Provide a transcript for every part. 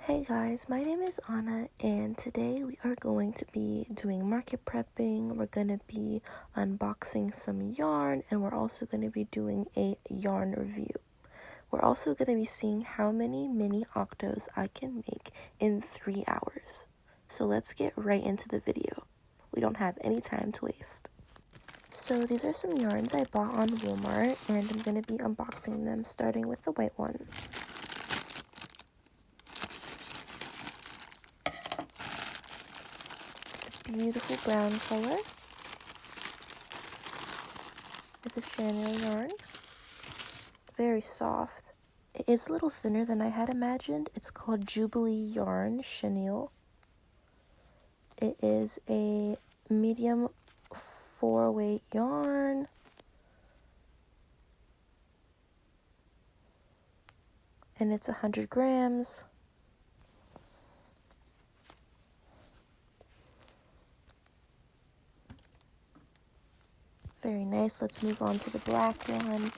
Hey guys, my name is Anna and today we are going to be doing market prepping. We're going to be unboxing some yarn and we're also going to be doing a yarn review. We're also going to be seeing how many mini octos I can make in 3 hours. So let's get right into the video. We don't have any time to waste. So these are some yarns I bought on Walmart and I'm going to be unboxing them starting with the white one. Beautiful brown color. It's a chenille yarn. Very soft. It is a little thinner than I had imagined. It's called Jubilee Yarn Chenille. It is a medium 4-weight yarn. And it's 100 grams. Very nice. Let's move on to the black one.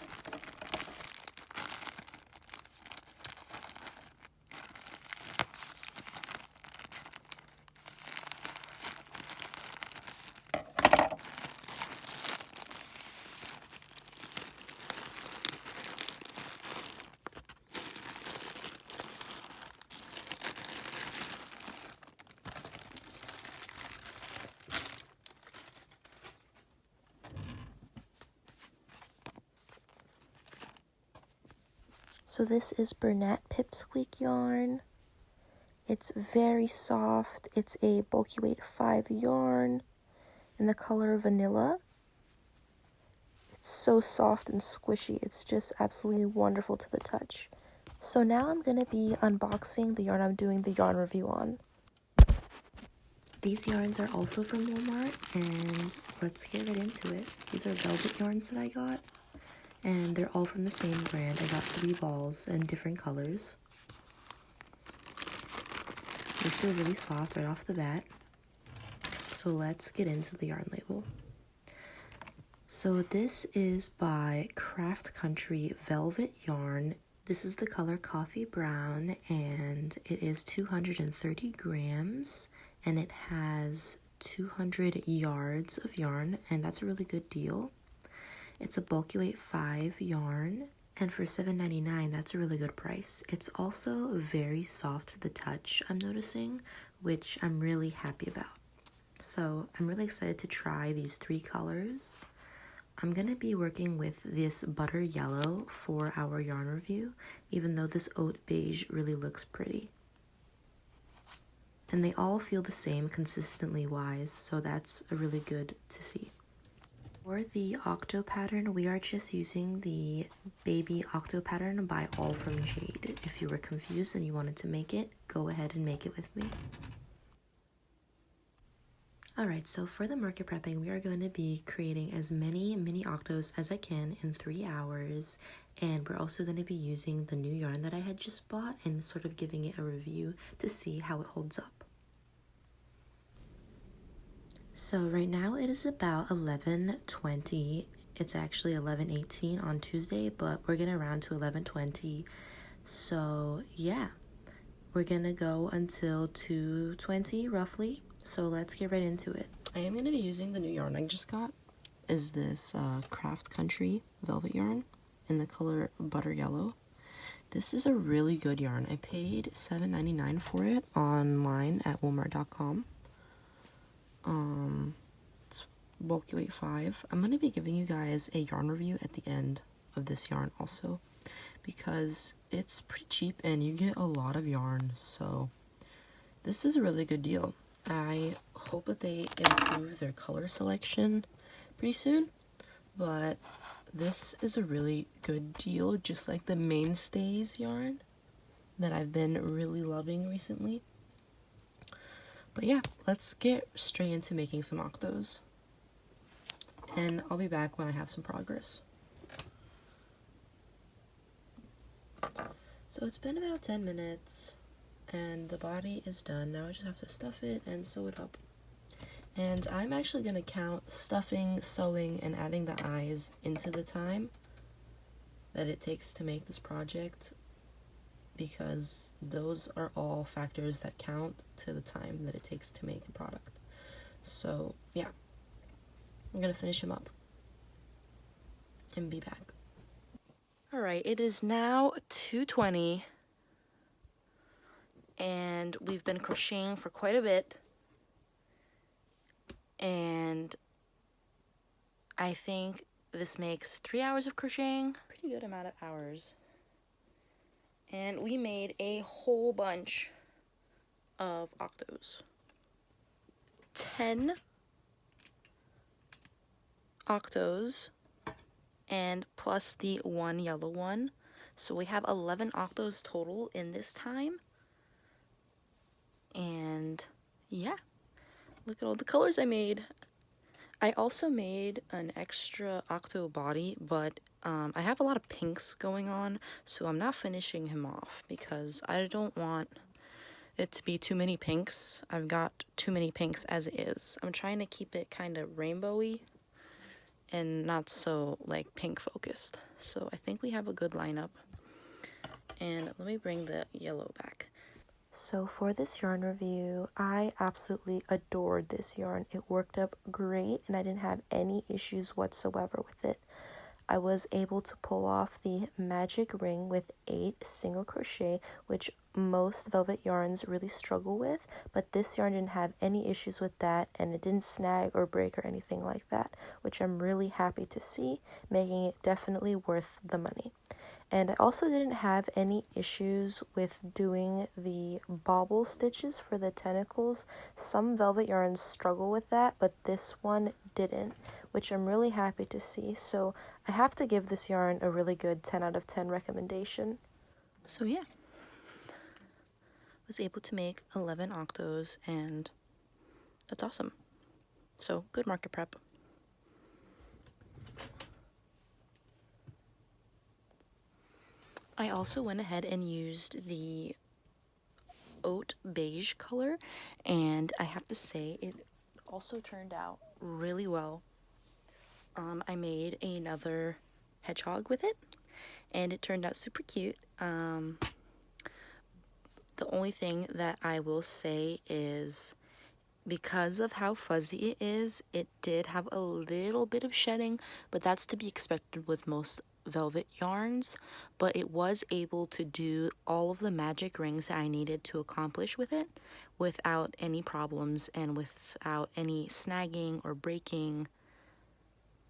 So this is Bernat Pipsqueak yarn. It's very soft. It's a bulky weight 5 yarn in the color vanilla. It's so soft and squishy. It's just absolutely wonderful to the touch. So now I'm going to be unboxing the yarn I'm doing the yarn review on. These yarns are also from Walmart and let's get right into it. These are velvet yarns that I got. And they're all from the same brand. I got 3 balls in different colors. They feel really soft right off the bat. So let's get into the yarn label. So this is by Craft Country Velvet Yarn. This is the color coffee brown and it is 230 grams and it has 200 yards of yarn and that's a really good deal. It's a bulky weight 5 yarn, and for $7.99, that's a really good price. It's also very soft to the touch, I'm noticing, which I'm really happy about. So I'm really excited to try these 3 colors. I'm going to be working with this butter yellow for our yarn review, even though this oat beige really looks pretty. And they all feel the same consistently wise, so that's really good to see. For the octo pattern, we are just using the baby octo pattern by All From Jade. If you were confused and you wanted to make it, go ahead and make it with me. Alright, so for the market prepping, we are going to be creating as many mini octos as I can in 3 hours. And we're also going to be using the new yarn that I had just bought and sort of giving it a review to see how it holds up. So right now it is about 11:20. It's actually 11:18 on Tuesday, but we're gonna round to 11:20. So yeah, we're gonna go until 2:20 roughly. So let's get right into it. I am gonna be using the new yarn I just got. Is this Craft Country velvet yarn in the color butter yellow. This is a really good yarn. I paid $7.99 for it online at walmart.com. It's bulky weight 5. I'm going to be giving you guys a yarn review at the end of this yarn also because it's pretty cheap and you get a lot of yarn, so this is a really good deal. I hope that they improve their color selection pretty soon, but this is a really good deal, just like the Mainstays yarn that I've been really loving recently. But yeah, let's get straight into making some octos. And I'll be back when I have some progress. So it's been about 10 minutes and the body is done. Now I just have to stuff it and sew it up. And I'm actually going to count stuffing, sewing, and adding the eyes into the time that it takes to make this project. because those are all factors that count to the time that it takes to make a product. So yeah, I'm gonna finish him up and be back. All right, it is now 2:20 and we've been crocheting for quite a bit, and I think this makes 3 hours of crocheting. Pretty good amount of hours. And we made a whole bunch of octos. 10 octos and plus the one yellow one. So we have 11 octos total in this time. And yeah, look at all the colors I made. I also made an extra octo body, but I have a lot of pinks going on, so I'm not finishing him off because I don't want it to be too many pinks. I've got too many pinks as it is. I'm trying to keep it kind of rainbowy and not so like pink focused. So I think we have a good lineup. And let me bring the yellow back. So for this yarn review, I absolutely adored this yarn. It worked up great and I didn't have any issues whatsoever with it. I was able to pull off the magic ring with 8 single crochet, which most velvet yarns really struggle with, but this yarn didn't have any issues with that, and it didn't snag or break or anything like that, which I'm really happy to see, making it definitely worth the money. And I also didn't have any issues with doing the bobble stitches for the tentacles. Some velvet yarns struggle with that, but this one didn't, which I'm really happy to see. So I have to give this yarn a really good 10 out of 10 recommendation. So yeah, was able to make 11 octos, and that's awesome. So good market prep. I also went ahead and used the oat beige color, and I have to say it also turned out really well. I made another hedgehog with it, and it turned out super cute. The only thing that I will say is, because of how fuzzy it is, it did have a little bit of shedding, but that's to be expected with most velvet yarns. But it was able to do all of the magic rings that I needed to accomplish with it without any problems and without any snagging or breaking,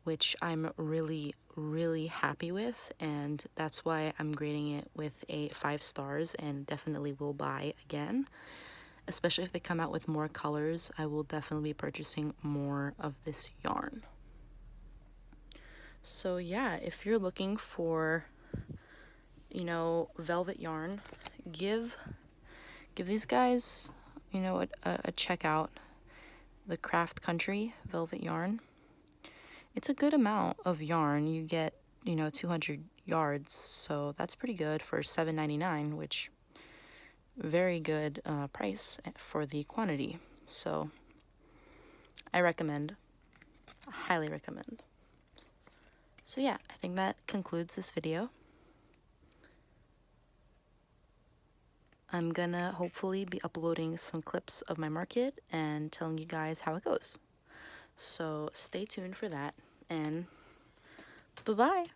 which I'm really, really happy with, and that's why I'm grading it with a 5 stars and definitely will buy again. Especially if they come out with more colors, I will definitely be purchasing more of this yarn. So yeah, if you're looking for, you know, velvet yarn, give these guys, you know, a check out. The Craft Country velvet yarn. It's a good amount of yarn. You get, you know, 200 yards, so that's pretty good for $7.99, which very good price for the quantity. So I recommend, highly recommend. So yeah, I think that concludes this video. I'm gonna hopefully be uploading some clips of my market and telling you guys how it goes. So stay tuned for that, and bye-bye.